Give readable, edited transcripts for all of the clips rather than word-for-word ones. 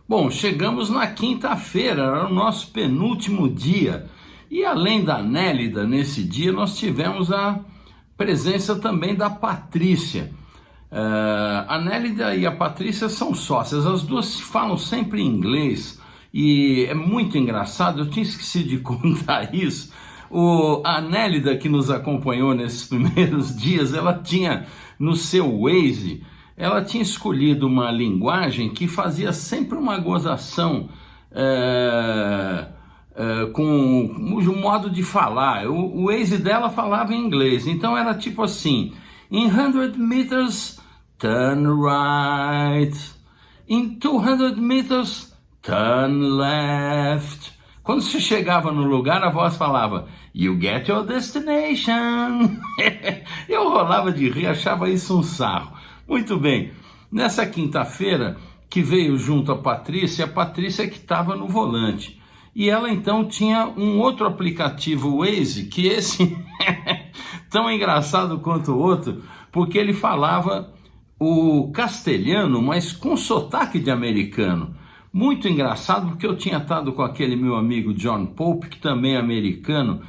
Bom, chegamos na quinta-feira, era o nosso penúltimo dia. E além da Nélida, nesse dia, nós tivemos a presença também da Patrícia. A Nélida e a Patrícia são sócias, as duas falam sempre em inglês. E é muito engraçado, eu tinha esquecido de contar isso. A Nélida, que nos acompanhou nesses primeiros dias, ela tinha no seu Waze, ela tinha escolhido uma linguagem que fazia sempre uma gozação com o modo de falar. O Waze dela falava em inglês, então era tipo assim: in 100 meters, turn right. In 200 meters, turn left. Quando você chegava no lugar, a voz falava, you get your destination. Eu rolava de rir, achava isso um sarro. Muito bem, nessa quinta-feira que veio junto a Patrícia que estava no volante. E ela então tinha um outro aplicativo Waze, que esse tão engraçado quanto o outro, porque ele falava o castelhano, mas com sotaque de americano. Muito engraçado, porque eu tinha estado com aquele meu amigo John Pope, que também é americano,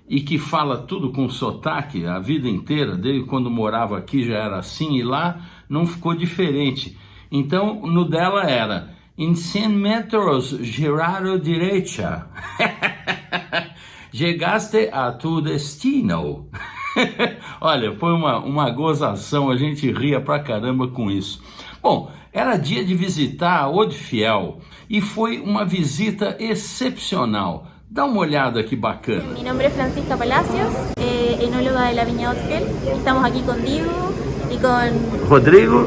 e que fala tudo com sotaque a vida inteira, desde quando morava aqui já era assim, e lá não ficou diferente. Então, no dela era, em 100 metros, girado direita. Llegaste a tu destino. Olha, foi uma gozação, a gente ria pra caramba com isso. Bom, era dia de visitar a Odfiel e foi uma visita excepcional. Dá uma olhada que bacana. Mi nombre es Francisca Palacios, enóloga de la Viña Odfiel. Estamos aquí con Diego y con Rodrigo.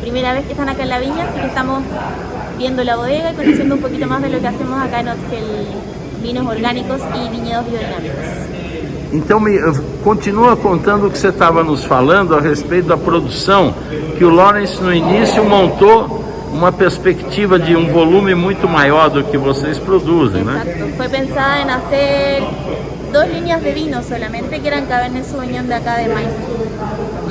Primera vez que están acá en la viña, así que estamos viendo la bodega y conociendo un poquito más de lo que hacemos acá en Odfiel, vinos orgánicos y viñedos biodinámicos. Então continua contando o que você estava nos falando a respeito da produção, que o Lawrence no início montou uma perspectiva de um volume muito maior do que vocês produzem, né? Exacto, fue pensada en hacer 2 líneas de vino solamente, que eran Cabernet Sauvignon de acá de Maine.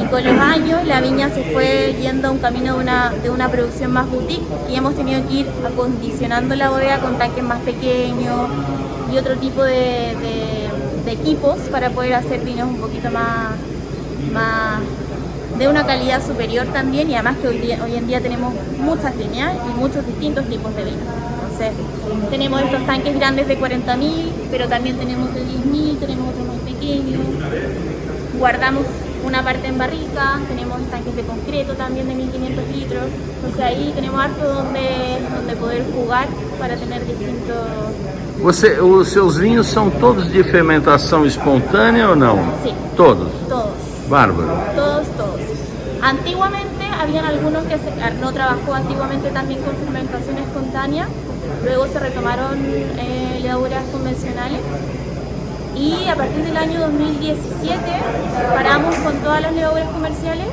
Y con los años la viña se fue yendo a un camino de una producción más boutique y hemos tenido que ir acondicionando la bodega con tanques más pequeños y otro tipo de equipos para poder hacer vinos un poquito más de una calidad superior también, y además que hoy en día tenemos muchas líneas y muchos distintos tipos de vinos. Entonces tenemos estos tanques grandes de 40.000, pero también tenemos de 10.000, tenemos otros más pequeños. Guardamos una parte en barrica, tenemos tanques de concreto también de 1.500 litros. Entonces ahí tenemos harto donde poder jugar para tener distintos... Os seus vinhos são todos de fermentação espontânea ou não? Sí. Todos? Todos. Bárbaro. Todos. Antiguamente habían algunos que no trabajó antiguamente también con fermentación espontánea, luego se retomaron levaduras convencionales y a partir del año 2017 paramos con todas las levaduras comerciales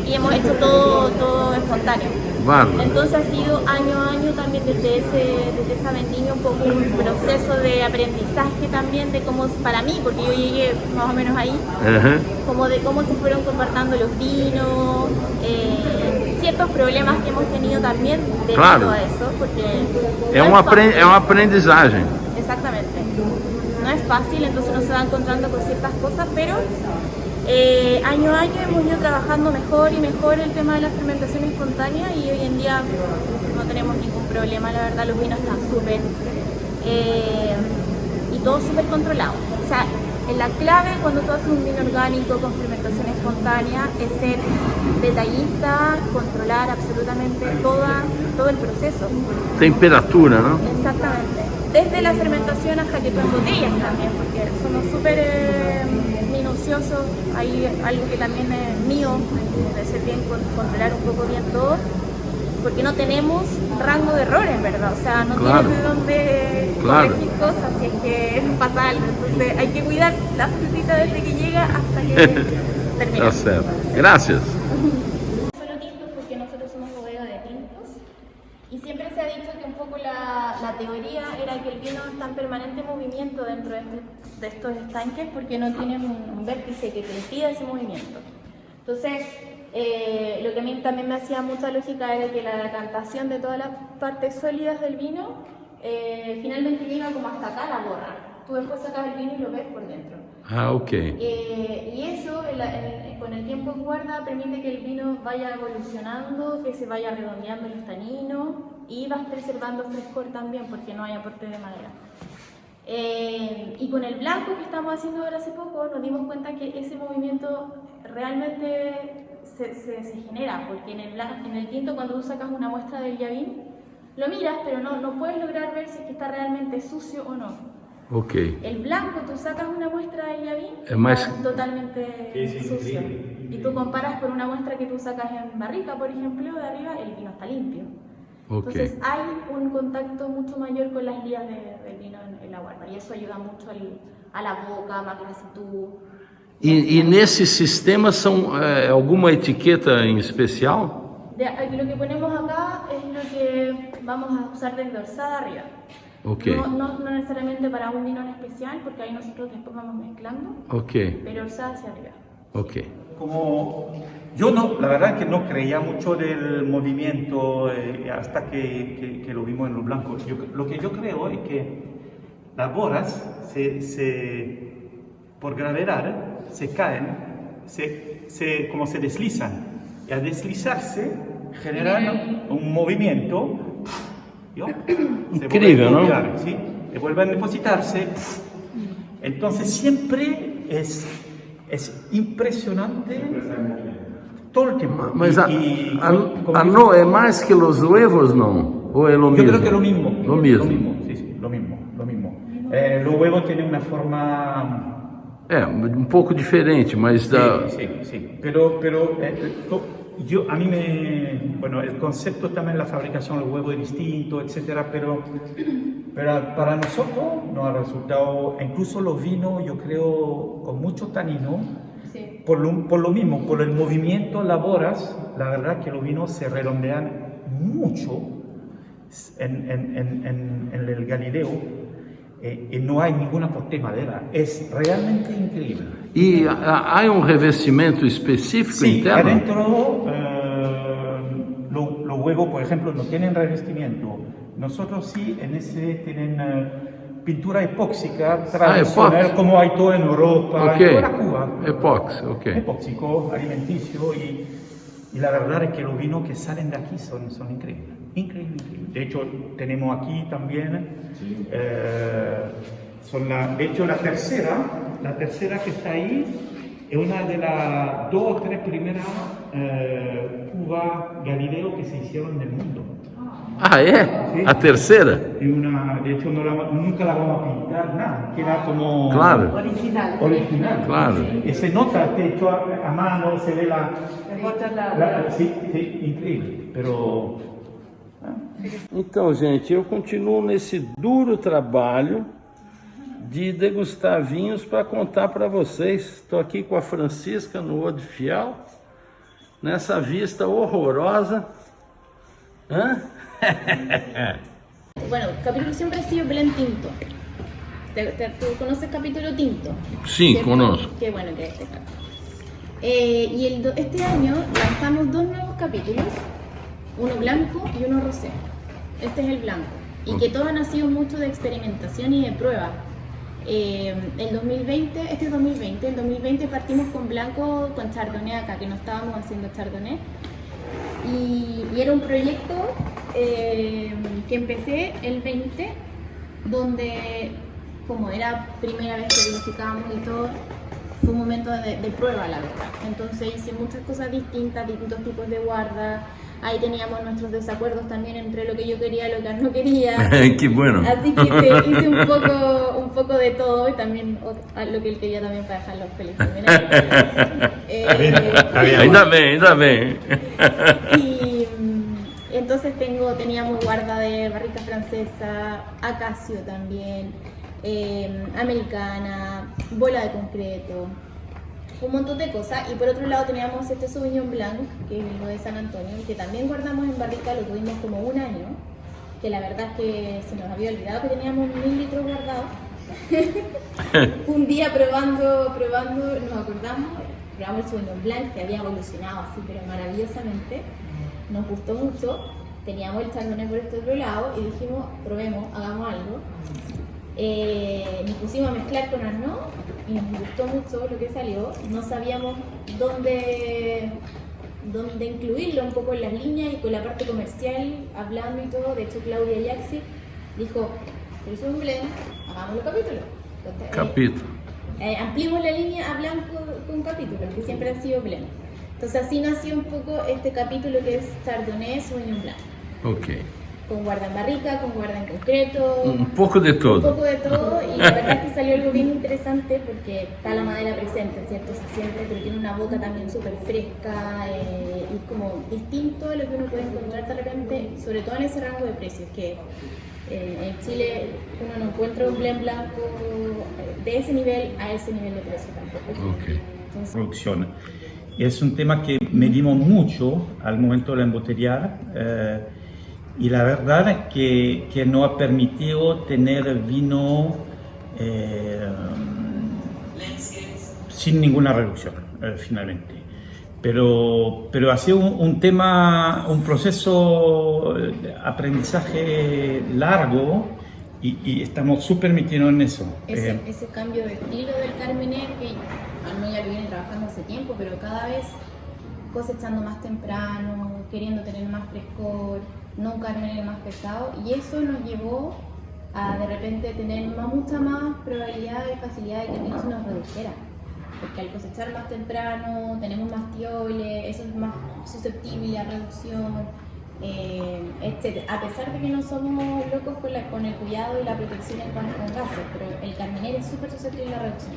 y hemos hecho todo espontáneo. Bárbaro. Entonces ha sido año a año también desde esa vendimia un poco un proceso de aprendizaje también de cómo, para mí, porque yo llegué más o menos ahí, como de cómo se fueron comportando los vinos, ciertos problemas que hemos tenido también debido a eso, porque é uma aprendizagem. Exactamente. No es fácil, entonces uno se va encontrando con ciertas cosas, pero año a año hemos ido trabajando mejor y mejor el tema de la fermentación espontánea y hoy en día no tenemos ningún problema, la verdad los vinos están súper y todo súper controlado. O sea, la clave cuando tú haces un vino orgánico con fermentación espontánea es ser detallista, controlar absolutamente todo el proceso. Temperatura, ¿no? Exactamente. Desde la fermentación hasta que tú embotellas también, porque somos súper minuciosos. Hay algo que también es mío, de ser bien controlar un poco bien todo, porque no tenemos rango de error en verdad, o sea, no tienes dónde corregir cosas si es que pasa algo, entonces hay que cuidar la frutita desde que llega hasta que termina. Tá certo. Gracias. Solo tintos porque nosotros somos bodega de tintos y siempre se ha dicho que un poco la teoría era que el vino está en permanente movimiento dentro de estos estanques porque no tienen un vértice que te impida ese movimiento. Entonces, lo que a mí también me hacía mucha lógica era que la decantación de todas las partes sólidas del vino finalmente llega como hasta acá la borra. Tú después sacas el vino y lo ves por dentro. Ah, ok. Y eso con el tiempo en guarda permite que el vino vaya evolucionando, que se vaya redondeando los taninos y vas preservando frescor también porque no hay aporte de madera. Y con el blanco que estamos haciendo ahora hace poco nos dimos cuenta que ese movimiento realmente se genera, porque en el tinto cuando tú sacas una muestra del Yavin lo miras pero no puedes lograr ver si es que está realmente sucio o no. Ok. El blanco, tú sacas una muestra del Yavin Es más... está totalmente sucio. Y tú comparas con una muestra que tú sacas en barrica, por ejemplo, de arriba, el vino está limpio. Ok. Entonces hay un contacto mucho mayor con las lías del vino en la guarda y eso ayuda mucho a la boca, más grasitud. E nesse sistema são alguma etiqueta em especial? Lo que ponemos acá es lo que vamos a usar de endorsada arriba. Ok. No necesariamente para un vino en especial, porque ahí nosotros después vamos mezclando, Ok. pero orsada hacia arriba. Ok. Como yo no, la verdad que no creía mucho del movimiento hasta que lo vimos en los blancos. Lo que yo creo es que las boras por gravedad se caen, como se deslizan. Y al deslizarse generan un movimiento. Increíble, ¿no? ¿Sí? Y vuelven a depositarse. Entonces siempre es impresionante todo el tiempo. Mas no é mais que os huevos, não? Ou é lo Yo mismo? creo que lo mismo. Lo mismo. Sí, lo mismo. Los huevos tienen una forma... Um pouco diferente, mas Sí. Pero bueno, el concepto también de la fabricación del huevo es distinto, etcétera, pero para nosotros nos ha resultado, incluso los vinos, yo creo, con mucho tanino, Sí. por lo mismo, por el movimiento, las boras, la verdad que los vinos se redondean mucho en el Galileo. Y no hay ningún aporte de madera, es realmente increíble. E há revestimento específico Sí, interno? adentro los huevos, por ejemplo, no tienen revestimiento. Nosotros sí, en ese tienen pintura epóxica tradicional, epóxico. como hay todo en Europa, Ok. en toda Cuba. Epoxi, ok. Epóxico, alimenticio, y la verdad es que los vinos que salen de aquí son increíbles. Increíble. De hecho, tenemos aquí también, de hecho la tercera que está ahí es una de las 2 o 3 primeras uvas Galileo que se hicieron en el mundo. Ah, é? Sí. A terceira? De hecho, nunca la vamos a pintar, nada, queda como Claro, original. claro. Y se nota, de hecho, a mano se ve sí, increíble, pero... Então, gente, eu continuo nesse duro trabalho de degustar vinhos para contar para vocês. Estou aqui com a Francisca no Eau de Fiel, nessa vista horrorosa. Hã? Bueno, el capítulo siempre ha sido blend tinto. ¿Tú conoces capítulo tinto? Sim, Que- conosco. Qué bueno que este acá. Este año lanzamos 2 nuevos capítulos, uno blanco y uno rosé. Este es el blanco. Y que todo ha nacido mucho de experimentación y de prueba. El 2020 partimos con blanco, con chardonnay acá, que no estábamos haciendo chardonnay. Y era un proyecto que empecé el 20, donde como era primera vez que vinificábamos y todo, fue un momento de prueba, la verdad. Entonces hice muchas cosas distintas, distintos tipos de guarda. Ahí teníamos nuestros desacuerdos también entre lo que yo quería y lo que él no quería. Que bueno. Así que hice un poco de todo y también lo que él quería también para dejarlo feliz también. Ainda bem. Y entonces teníamos guarda de barrica francesa, acacio también, americana, bola de concreto, un montón de cosas. Y por otro lado teníamos este Sauvignon Blanc, que es lo de San Antonio, que también guardamos en barrica, lo tuvimos como 1 año. que la verdad es que se nos había olvidado que teníamos 1000 litros guardados. Un día probando, nos acordamos, probamos el Sauvignon Blanc que había evolucionado así, pero maravillosamente. Nos gustó mucho, teníamos el Chardonnay por este otro lado y dijimos, probemos, hagamos algo. Nos pusimos a mezclar con Arnaud y nos gustó mucho lo que salió. No sabíamos dónde incluirlo un poco en las líneas y con la parte comercial, hablando y todo. De hecho, Claudia Yaxi dijo, pero es un blend, hagámoslo capítulo. Entonces, Capítulo. Ampliemos la línea a blanco con capítulo, que siempre ha sido blend. Entonces así nació un poco este capítulo que es Chardonnay Sauvignon Blanc. Ok. Con guarda en barrica, con guarda en concreto. Un poco de todo. Un poco de todo, y la verdad es que salió algo bien interesante porque está la madera presente, ¿cierto? Se siente, pero tiene una boca también súper fresca y como distinto a lo que uno puede encontrar de repente, sobre todo en ese rango de precios, que en Chile uno no encuentra un blend blanco de ese nivel a ese nivel de precio tampoco. Ok. Entonces, Producción. Es un tema que medimos mucho al momento de embotellar. Y la verdad es que nos ha permitido tener vino sin ninguna reducción, finalmente. Pero ha sido un proceso de aprendizaje largo y estamos súper metidos en eso. ese cambio de estilo del Carmener, que Arnaud ya lo viene trabajando hace tiempo, pero cada vez cosechando más temprano, queriendo tener más frescor, no un Carmener más pesado, y eso nos llevó a de repente tener mucha más probabilidad y facilidad de que el vino se nos redujera, porque al cosechar más temprano tenemos más tiole, eso es más susceptible a reducción, etc. A pesar de que no somos locos con el cuidado y la protección con gases, pero el Carmener es súper susceptible a la reducción.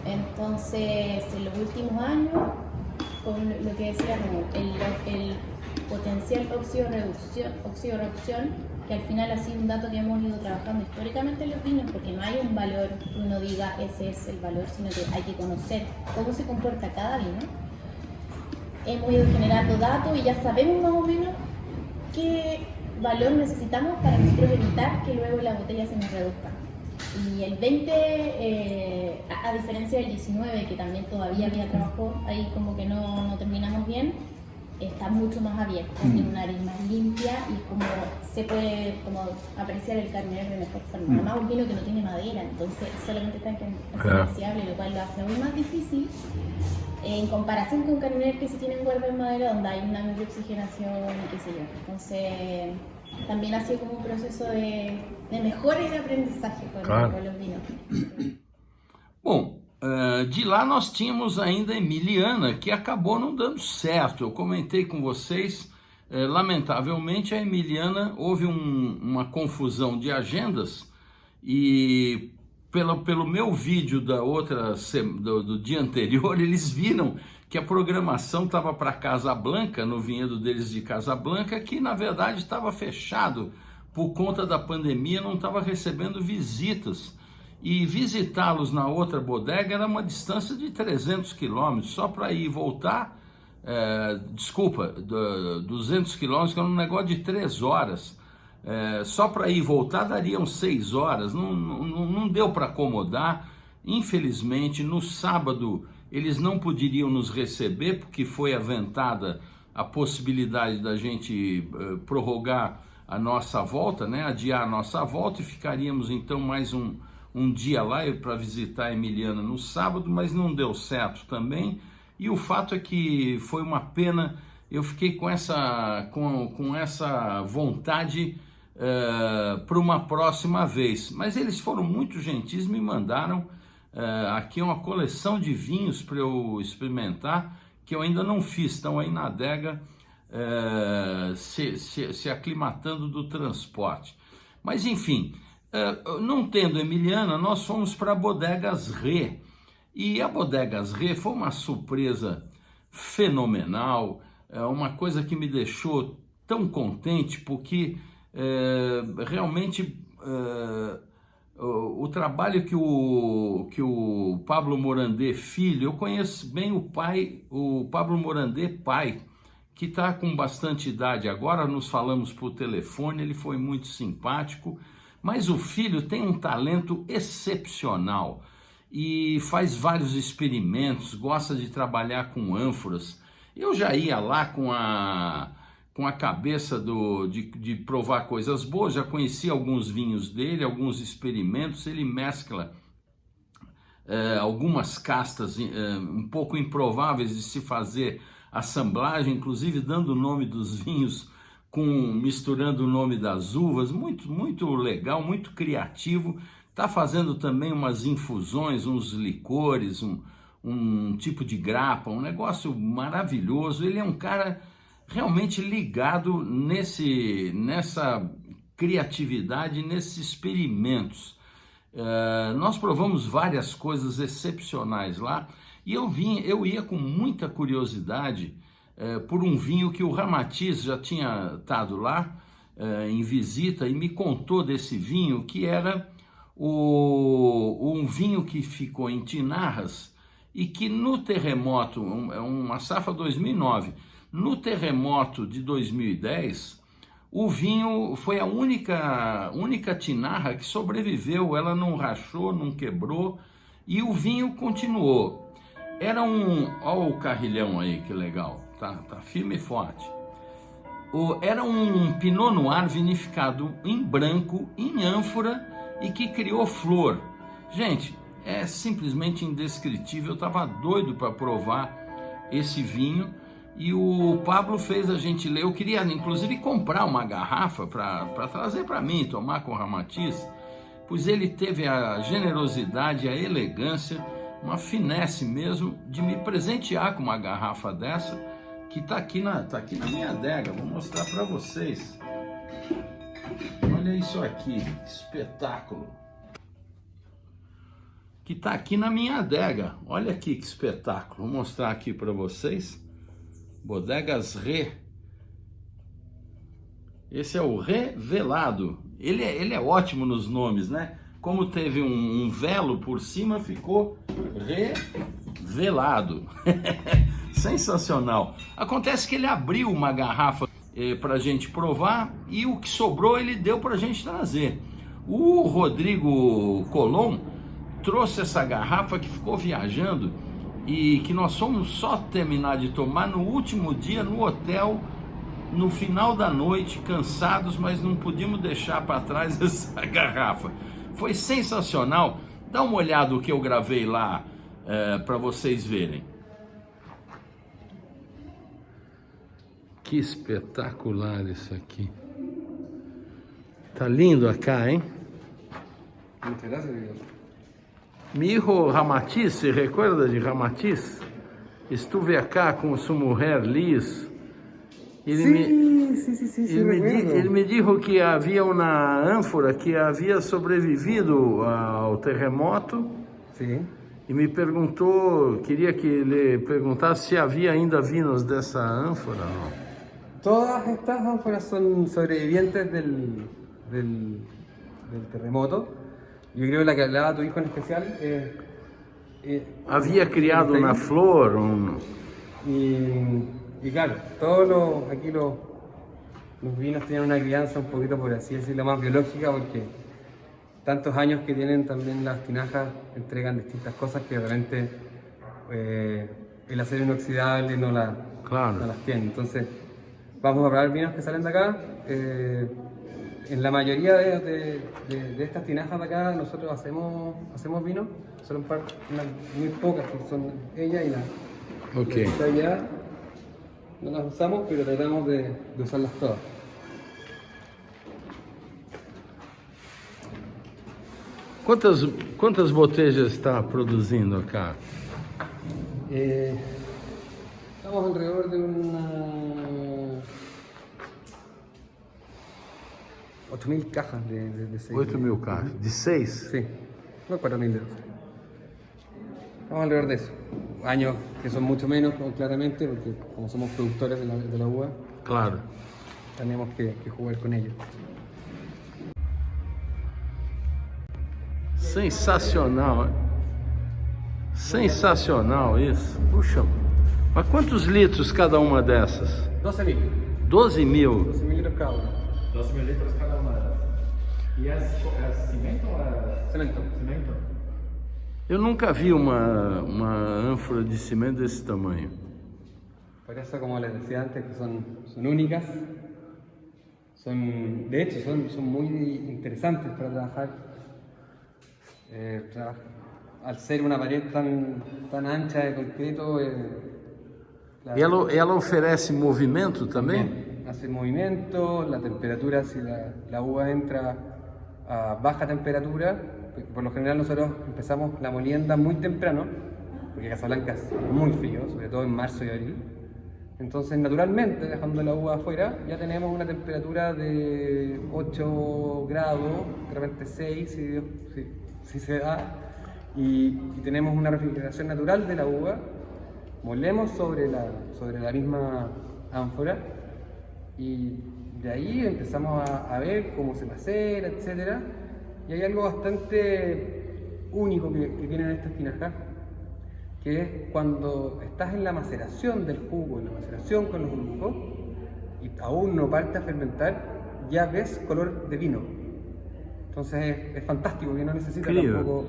Entonces, en los últimos años, con lo que decíamos, el potencial oxidorreducción, que al final ha sido un dato que hemos ido trabajando históricamente en los vinos, porque no hay un valor que uno diga ese es el valor, sino que hay que conocer cómo se comporta cada vino. Hemos ido generando datos y ya sabemos más o menos qué valor necesitamos para nosotros evitar que luego la botella se nos reduzca. Y el 20, a diferencia del 19, que también todavía había trabajo, ahí como que no terminamos bien, está mucho más abierto, tiene una nariz más limpia y como se puede como apreciar el Carmener de mejor forma. Además un vino que no tiene madera, entonces solamente está apreciable, lo cual lo hace aún más difícil en comparación con Carmener que sí tienen guarda en madera donde hay una microoxigenación y qué sé yo. Entonces también ha sido como un proceso de mejora y de aprendizaje con los vinos. Bom, de lá nós tínhamos ainda a Emiliana, que acabou não dando certo. Eu comentei com vocês, lamentavelmente a Emiliana, houve uma confusão de agendas e pelo meu vídeo do dia anterior, eles viram que a programação estava para Casablanca, no vinhedo deles de Casablanca, que na verdade estava fechado por conta da pandemia, não estava recebendo visitas. E visitá-los na outra bodega era uma distância de 300 quilômetros, só para ir e voltar, 200 quilômetros, que era um negócio de 3 horas. Só para ir e voltar dariam 6 horas, não deu para acomodar. Infelizmente, no sábado, eles não poderiam nos receber, porque foi aventada a possibilidade da gente prorrogar a nossa volta, né? Adiar a nossa volta, e ficaríamos então mais um dia lá para visitar a Emiliana no sábado, mas não deu certo também. E o fato é que foi uma pena, eu fiquei com essa vontade para uma próxima vez. Mas eles foram muito gentis, me mandaram aqui uma coleção de vinhos para eu experimentar, que eu ainda não fiz, estão aí na adega se aclimatando do transporte. Mas enfim, não tendo Emiliana, nós fomos para Bodegas Ré. E a Bodegas Ré foi uma surpresa fenomenal, uma coisa que me deixou tão contente, porque realmente o trabalho que o Pablo Morandé filho, eu conheço bem o Pablo Morandé pai, que está com bastante idade agora, nos falamos por telefone, ele foi muito simpático, mas o filho tem um talento excepcional e faz vários experimentos, gosta de trabalhar com ânforas. Eu já ia lá com a cabeça de provar coisas boas, já conheci alguns vinhos dele, alguns experimentos, ele mescla algumas castas um pouco improváveis de se fazer assemblagem, inclusive dando o nome dos vinhos, misturando o nome das uvas, muito legal, muito criativo. Está fazendo também umas infusões, uns licores, um tipo de grapa, um negócio maravilhoso. Ele é um cara realmente ligado nessa criatividade, nesses experimentos. Nós provamos várias coisas excepcionais lá e eu ia com muita curiosidade por um vinho que o Ramatiz já tinha estado lá em visita e me contou desse vinho, que era um vinho que ficou em Tinarras e que no terremoto, uma safra 2009, no terremoto de 2010, o vinho foi a única tinarra que sobreviveu, ela não rachou, não quebrou e o vinho continuou. Era olha o carrilhão aí, que legal, tá firme e forte. Era um Pinot Noir vinificado em branco, em ânfora e que criou flor. Gente, é simplesmente indescritível, eu estava doido para provar esse vinho. E o Pablo fez a gente ler. Eu queria inclusive comprar uma garrafa para trazer para mim, tomar com o Ramatiz, pois ele teve a generosidade, a elegância, uma finesse mesmo de me presentear com uma garrafa dessa, que está aqui na minha adega. Vou mostrar para vocês. Olha isso aqui, que espetáculo. Que está aqui na minha adega. Olha aqui que espetáculo. Vou mostrar aqui para vocês. Bodegas Ré. Esse é o Revelado. Ele é ótimo nos nomes, né? Como teve um velo por cima, ficou Revelado. Sensacional. Acontece que ele abriu uma garrafa para a gente provar e o que sobrou ele deu para a gente trazer. O Rodrigo Colom trouxe essa garrafa que ficou viajando e que nós fomos só terminar de tomar no último dia no hotel, no final da noite, cansados, mas não podíamos deixar para trás essa garrafa. Foi sensacional. Dá uma olhada no que eu gravei lá para vocês verem. Que espetacular isso aqui. Tá lindo acá, hein? Muchas gracias, Dios. Mi hijo Ramatiz, ¿se recuerda de Ramatiz? Estuve acá con su mujer Liz. Ele me dijo que havia uma ânfora que havia sobrevivido ao terremoto. Sí. E me perguntou, queria que ele perguntasse se havia ainda vinos dessa ânfora. Não. Todas estas ánforas son sobrevivientes del terremoto. Yo creo que la que hablaba tu hijo en especial. Havia criado na flor. Y claro, todos aquí los vinos tienen una crianza un poquito, por así decirlo, más biológica, porque tantos años que tienen también las tinajas entregan distintas cosas que realmente el acero inoxidable no las tiene. Entonces, vamos a probar vinos que salen de acá. En la mayoría de estas tinajas de acá nosotros hacemos vino, solo muy pocas que son ella y la Ok. que allá no las usamos, pero tratamos de usarlas todas. Quantas botellas está produzindo acá? Estamos alrededor de unas 8.000 cajas de 6. 8.000 caixas. De 6? Sí, no 4.000 euros. Estamos alrededor de eso. Años que son mucho menos, claramente, porque como somos productores de la uva, Claro. tenemos que jugar con ellos. Sensacional, hein? Sensacional isso. Puxa, Mas quantos litros cada uma dessas? 12.000. 12.000. 12.000 litros cada una. 12.000 litros cada una. ¿Y es cimento o es Cemento. cemento? Eu nunca vi uma ânfora de cimento desse tamanho. Por eso, como les decía antes, que son únicas. De hecho, son muy interesantes para trabajar. Al ser una pared tan ancha de concreto, E ela oferece movimento também? hace movimiento, la temperatura, si la uva entra a baja temperatura, porque por lo general nosotros empezamos la molienda muy temprano, porque Casablanca es muy frío, sobre todo en marzo y abril. Entonces, naturalmente, dejando la uva afuera, ya tenemos una temperatura de 8 grados, de repente 6, si se da, y tenemos una refrigeración natural de la uva. Molemos sobre la misma ánfora y de ahí empezamos a ver cómo se macera, etc. Y hay algo bastante único que tienen estas tinajas, que es cuando estás en la maceración del jugo, en la maceración con los jugos, y aún no parte a fermentar, ya ves color de vino. Entonces es fantástico, que no necesita tampoco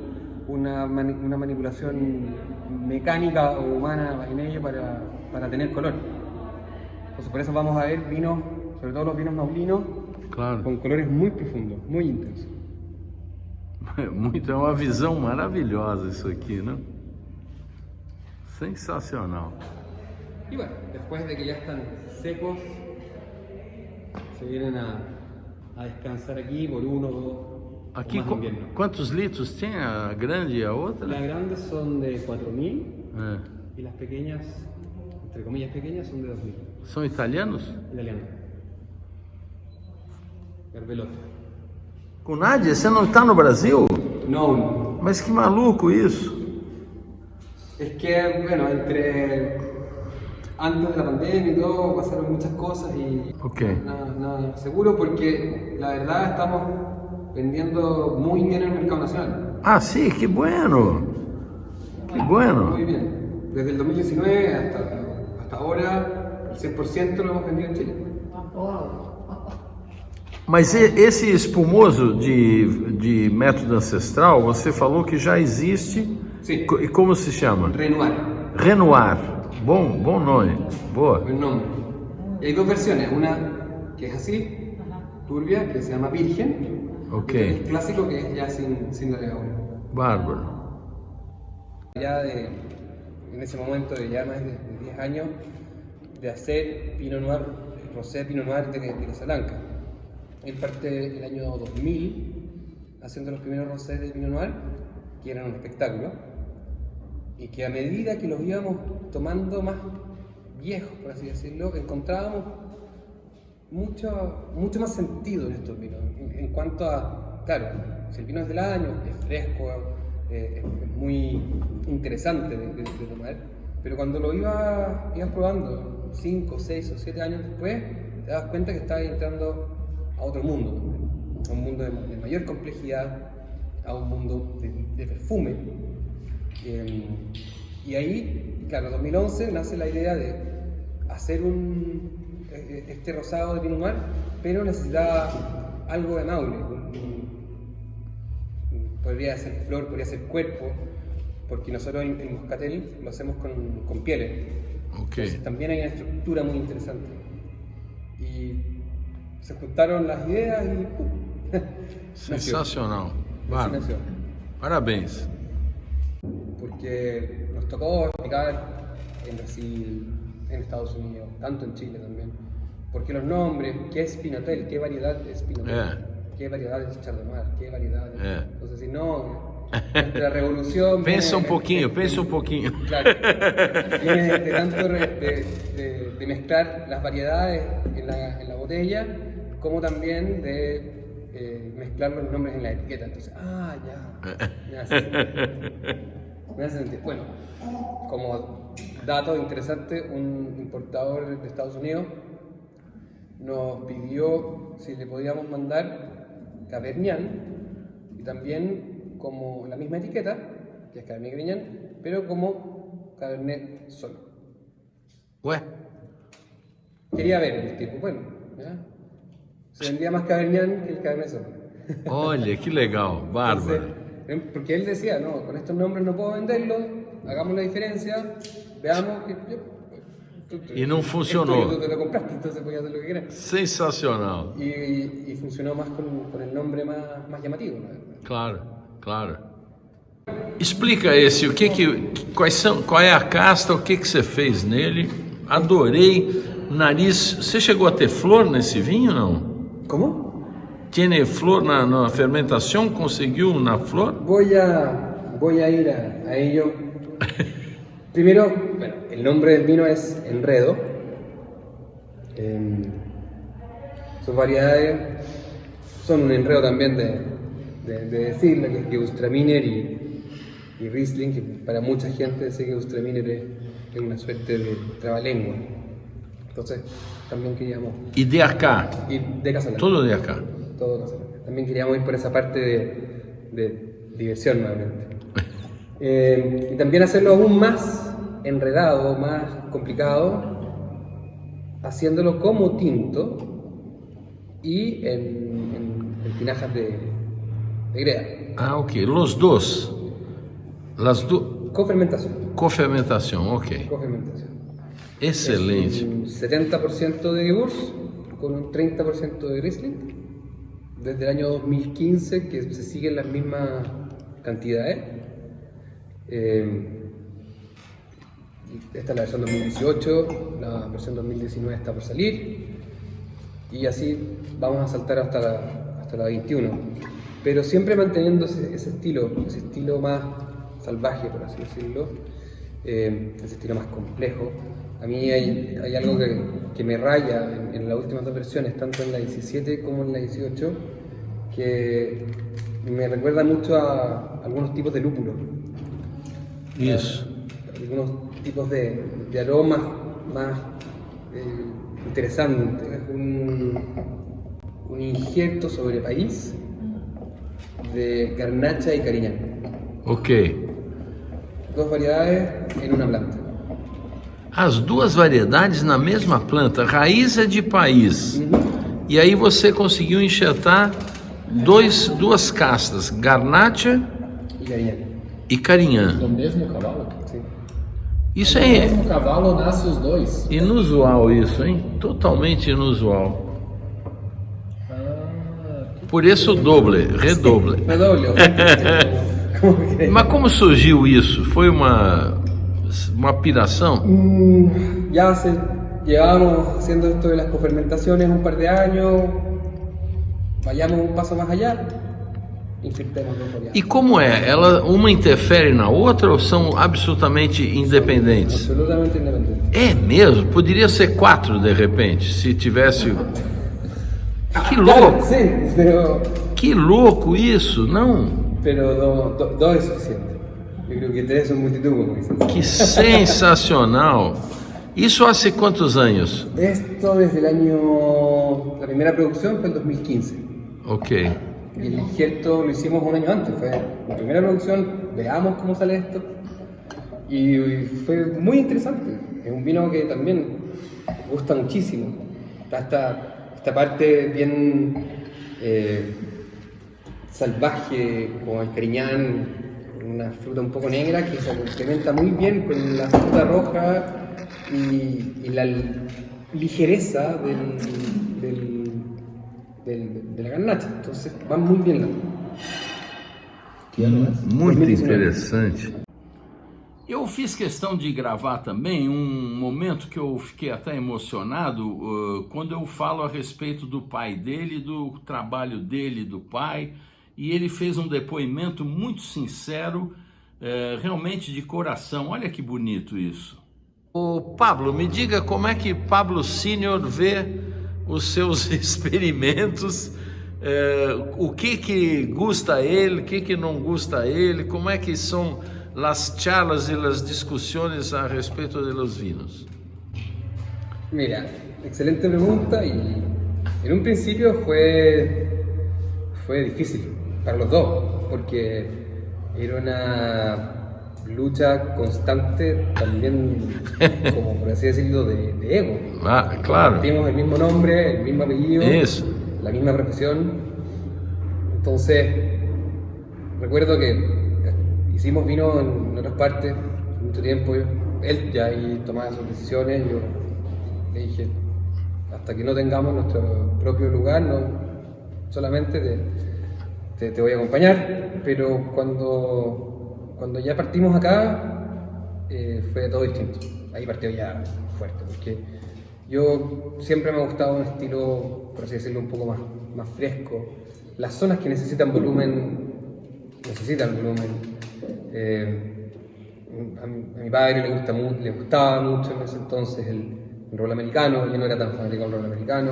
una manipulación mecánica o humana en ello para tener color. Entonces por eso vamos a ver vinos, sobre todo los vinos maulinos, Claro. con colores muy profundos, muy intensos. Muito, é uma visão maravilhosa isso aqui, né? Sensacional. Y bueno, después de que ya están secos, se vienen a descansar aquí por 1 o 2 Aqui, más de invierno. quantos litros tem a grande e a outra? Las grandes son de 4.000 É. y las pequeñas, entre comillas pequeñas, son de 2.000. São italianos? Italiano. Garbelote. Com Nádia, você não está no Brasil? No, Mas que maluco isso! es que, bueno, antes de la pandemia y todo, pasaron muchas cosas y Ok. nada seguro, porque la verdad estamos vendiendo muy bien en el mercado nacional. Ah, sí, que bueno! Que bueno! Muy bien. Desde el 2019 hasta ahora, el 100% lo hemos vendido en Chile. Mas esse espumoso de método ancestral, você falou que já existe. Sí. E como se chama? Renoir, Renoir. Bom nome. Boa. buen nombre. Y hay dos versiones, una que es así, turbia, que se llama Virgen, Ok. y el clásico, que es ya sin la levadura. Bárbaro. En ese momento de ya más de 10 años de hacer Pinot Noir, Rosé Pinot Noir de Casablanca. Él parte el año 2000 haciendo los primeros rosés de Pinot Noir, que eran un espectáculo, y que a medida que los íbamos tomando más viejos, por así decirlo, encontrábamos mucho más sentido en estos vinos, en cuanto a, claro, si el vino es del año, es fresco, es muy interesante de tomar, pero cuando lo ibas probando 5, 6 o 7 años después, te das cuenta que estabas entrando a otro mundo, a un mundo de mayor complejidad, a un mundo de perfume. Y ahí, claro, en 2011 nace la idea de hacer este rosado de Pinot Noir, pero necesitaba algo de Maule. Podría ser flor, podría ser cuerpo, porque nosotros el moscatel lo hacemos con pieles. Ok. Entonces también hay una estructura muy interesante. Y se juntaron las ideas y ¡pum! Sensacional. Así Bárbaro. nació. Parabéns. Porque nos tocó explicar en Brasil, en Estados Unidos, tanto en Chile también, porque los nombres, qué es Pinotel, qué variedad es Pinotel, qué variedad es Chardonnay, qué variedad es... Entonces, si no, nuestra revolución... Pensa um pouquinho. Claro, viene de tanto de mezclar las variedades en la botella, como también de mezclar los nombres en la etiqueta. Entonces, ya, me hace sentido. Me hace sentido. Bueno, como dato interesante, un importador de Estados Unidos nos pidió si le podíamos mandar Cabernet y también como la misma etiqueta, que es Cabernet Grignan, pero como Cabernet solo. Ué? Quería ver el tipo, bueno, ¿ya? Se vendía más Cabernet que el Cabernet Sauvignon. Olha, que legal, bárbaro. Entonces, porque él decía, no, con estos nombres no puedo venderlos, hagamos la diferencia, veamos que... E não funcionou. Tú te lo compraste, entonces podías hacer lo que quieras. Sensacional. Y funcionó más con el nombre más llamativo, ¿no? Claro, claro. Explica esse, qual é a casta, o que você fez nele? Adorei. Nariz. Você chegou a ter flor nesse vinho, não? ¿Cómo? Tiene flor na fermentação? Conseguiu na flor? Voy a ir a ello. Primero, bueno, el nombre del vino es Enredo. Sus variedades son un enredo también de decirle que Gewürztraminer y Riesling, que para mucha gente ese Gewürztraminer es una suerte de trabalengua. Entonces, también queríamos... E de acá? Y de Casalanca. Todo de acá. Todo Casalanca. También queríamos ir por esa parte de diversión nuevamente. Y también hacerlo aún más enredado, más complicado, haciéndolo como tinto y en tinajas de greda. Ah, ok. Los dos. Cofermentación. Cofermentação, ok. Cofermentación. Excelente. Es un 70% de Gewürz con un 30% de Riesling. Desde el año 2015 que se siguen las mismas cantidades. Esta es la versión 2018, la versión 2019 está por salir y así vamos a saltar hasta la 21, pero siempre manteniendo ese estilo más salvaje, por así decirlo, ese estilo más complejo. A mí hay algo que me raya en las últimas dos versiones, tanto en la 17 como en la 18, que me recuerda mucho a algunos tipos de lúpulo. Isso. Algunos tipos de aromas más interesantes. Un injerto sobre país de garnacha y cariñán. Ok. Dos variedades en una planta. As duas variedades na mesma planta. Raiz é de país. E aí você conseguiu enxertar duas castas, garnacha Y cariñán. e carinhã. Do mesmo cavalo? Sí. Isso Do é mesmo cavalo nasce os dois. inusual isso, hein? Totalmente inusual. Por isso doble, redoble. Redoble. ¿Cómo que? Mas como surgiu isso? Foi uma piração? Ya llevábamos haciendo esto de las cofermentaciones un par de años. Vayamos un paso más allá. Infiltremos dos variedades. E como é? Uma interfere na outra ou são absolutamente independentes? Absolutamente independiente. É mesmo? Poderia ser 4 de repente, se tivesse. Que Claro, louco! sí, pero Que louco isso, não? dos es suficiente. Yo creo que 3 son multitud, como dicen. Que sensacional! Isso há quantos anos? Esto desde el año... La primera producción fue el 2015. Ok. Y el injerto lo hicimos un año antes. Fue la primera producción, veamos cómo sale esto. Y fue muy interesante. Es un vino que también gusta muchísimo. Esta parte bien salvaje, como el cariñán, una fruta un poco negra que se complementa muy bien con la fruta roja y la ligereza de la garnacha. Entonces van muy bien las dos. Muito 2019. interessante. Eu fiz questão de gravar também um momento que eu fiquei até emocionado quando eu falo a respeito do pai dele, do trabalho dele, do pai, e ele fez um depoimento muito sincero, realmente de coração. Olha que bonito isso. Ô Pablo, me diga como é que Pablo Senior vê os seus experimentos, o que gusta a ele, o que não gusta a ele, como é que são las charlas y las discusiones a respecto de los vinos? Mira, excelente pregunta y en un principio fue difícil para los dos porque era lucha constante también, como por así decirlo, de ego. Ah, claro. Compartimos el mismo nombre, el mismo apellido, Eso. la misma profesión. Entonces, recuerdo que hicimos vino en otras partes mucho tiempo. Él ya ahí tomaba sus decisiones. Yo le dije, hasta que no tengamos nuestro propio lugar, no solamente te voy a acompañar. Pero cuando ya partimos acá, fue todo distinto. Ahí partió ya fuerte, porque yo siempre me ha gustado un estilo, por así decirlo, un poco más fresco. Las zonas que necesitan volumen. A mi padre le gustaba mucho en ese entonces el rol americano. Yo no era tan fanático del rol americano,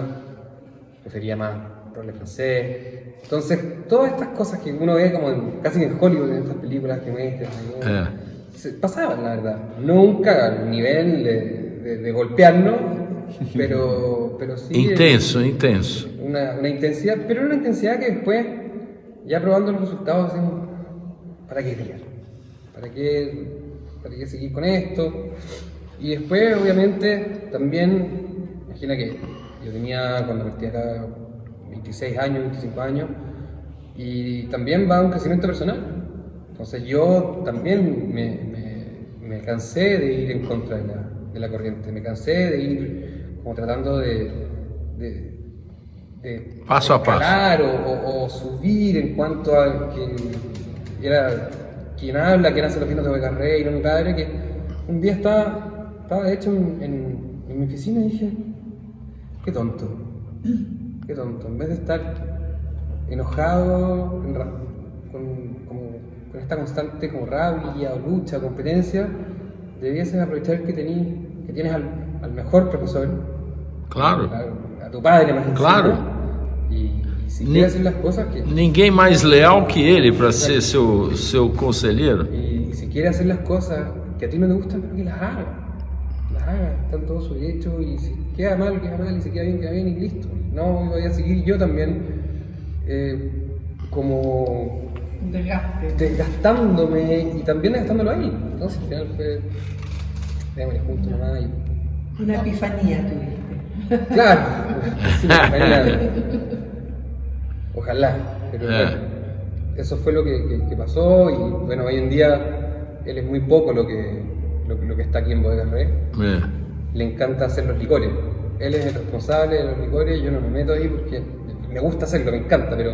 prefería más rol francés. Entonces, todas estas cosas que uno ve como casi en Hollywood, en estas películas que muestran, se pasaban, la verdad. Nunca al nivel de golpearnos, pero sí. Intenso. Una intensidad, pero una intensidad que después, ya probando los resultados, decimos, ¿para qué pelear? ¿Para qué seguir con esto? Y después, obviamente, también, imagina que yo tenía, cuando partí acá, 26 años, 25 años, y también va un crecimiento personal. Entonces yo también me cansé de ir en contra de la corriente, me cansé de ir como tratando de Paso a paso. O subir en cuanto a que era quien habla, que hace los vinos de Bodegas y no mi padre, que un día estaba de hecho en mi oficina y dije, qué tonto, en vez de estar enojado con esta constante como rabia o lucha o competencia, debiesen aprovechar que tienes al mejor profesor, Claro. a tu padre más encima, Claro. y si quiere hacer las cosas que... Ninguém mais leal que ele para ser seu conselheiro. Y si quiere hacer las cosas que a ti no te gustan, pero que las haga, está en todo su derecho, y si queda mal, y si queda bien y listo. No voy a seguir yo también como desgastándome y también desgastándolo ahí. Entonces al final fue, démosle juntos nomás y... Una epifanía tuviste. Claro, sí, ojalá, pero bueno, eso fue lo que pasó. Y bueno, hoy en día él es muy poco lo que está aquí en Bodegas Re. Le encanta hacer los licores, él es el responsable de los licores. Yo no me meto ahí porque me gusta hacerlo, me encanta, pero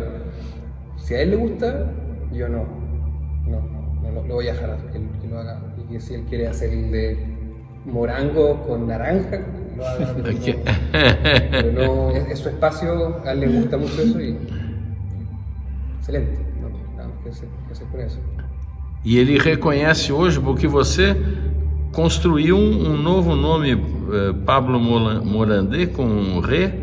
si a él le gusta, yo no lo voy a dejar que lo haga. Y que si él quiere hacer el de morango con naranja, lo haga, pero no, es su espacio, a él le gusta mucho eso y excelente, nada más que hacer por eso. E ele reconhece hoje porque você construiu novo nome, Pablo Morandé, com Ré,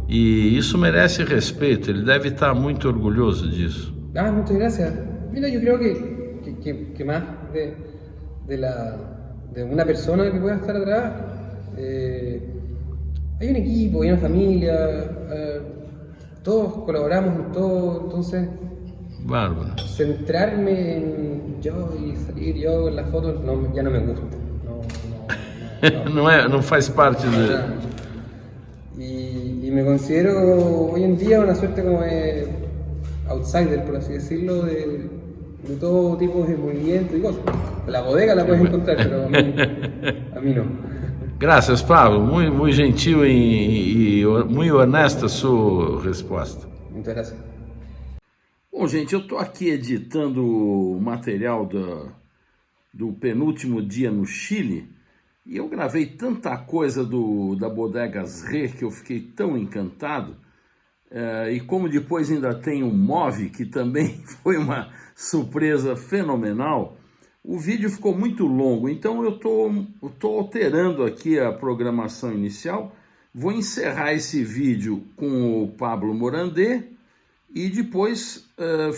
e isso merece respeito. Ele deve estar muito orgulhoso disso. Muchas gracias. Mira, yo creo que más de una persona que pueda estar atrás, hay un equipo, hay una familia, todos colaboramos en todo. Entonces, Bárbaro. centrarme en yo y salir yo en las fotos ya no me gusta. Não faz parte dele. Y me considero hoy en día una suerte como de outsider, por así decirlo, de todo tipo de movimiento y cosas. La bodega la puedes encontrar, pero a mí no. Graças, Pablo. Muito gentil e muito honesta a sua resposta. Muchas gracias. Bom, gente, eu estou aqui editando o material do penúltimo dia no Chile e eu gravei tanta coisa da Bodegas Ré que eu fiquei tão encantado. E como depois ainda tem o Move, que também foi uma surpresa fenomenal, o vídeo ficou muito longo, então eu tô alterando aqui a programação inicial. Vou encerrar esse vídeo com o Pablo Morandé e depois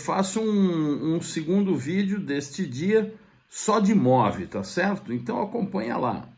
faço um segundo vídeo deste dia só de Move, tá certo? Então acompanha lá.